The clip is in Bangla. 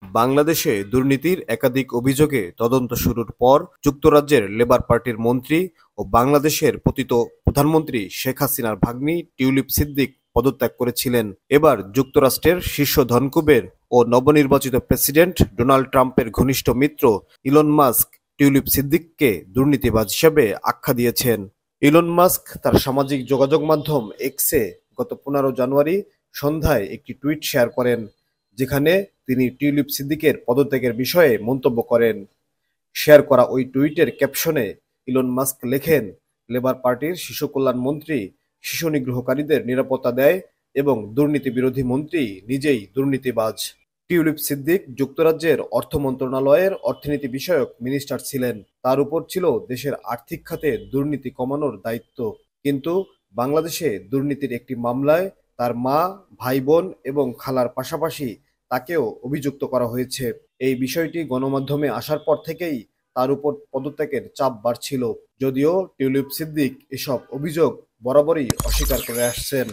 বাংলাদেশে দুর্নীতির একাধিক অভিযোগে তদন্ত শুরুর পর যুক্তরাজ্যের লেবার পার্টির মন্ত্রী ও বাংলাদেশের পতিত প্রধানমন্ত্রী শেখ হাসিনার ভাগ্নি টিউলিপ সিদ্দিক পদত্যাগ করেছিলেন। এবার যুক্তরাষ্ট্রের শীর্ষ ধনকুবের ও নবনির্বাচিত প্রেসিডেন্ট ডোনাল্ড ট্রাম্পের ঘনিষ্ঠ মিত্র ইলন মাস্ক টিউলিপ সিদ্দিককে দুর্নীতিবাজ হিসেবে আখ্যা দিয়েছেন। ইলন মাস্ক তার সামাজিক যোগাযোগ মাধ্যম এক্সে গত 15 জানুয়ারি সন্ধ্যায় একটি টুইট শেয়ার করেন, যেখানে তিনি টিউলিপ সিদ্দিকের পদত্যাগের বিষয়ে মন্তব্য করেন। শেয়ার করা ওই টুইটের ক্যাপশনে ইলন মাস্ক লেখেন, লেবার পার্টির শিশু কল্যাণ মন্ত্রী শিশু নিগ্রহকারীদের নিরাপত্তা দেয় এবং দুর্নীতি বিরোধী মন্ত্রী নিজেই দুর্নীতিবাজ। টিউলিপ সিদ্দিক যুক্তরাজ্যের অর্থ মন্ত্রণালয়ের অর্থনীতি বিষয়ক মিনিস্টার ছিলেন। তার উপর ছিল দেশের আর্থিক খাতে দুর্নীতি কমানোর দায়িত্ব। কিন্তু বাংলাদেশে দুর্নীতির একটি মামলায় তার মা, ভাই বোন এবং খালার পাশাপাশি তাকেও অভিযুক্ত করা হয়েছে। এই বিষয়টি গণমাধ্যমে আসার পর থেকেই তার উপর পদত্যাগের চাপ বাড়ছিল, যদিও টিউলিপ সিদ্দিক এসব অভিযোগ বরাবরই অস্বীকার করে আসছেন।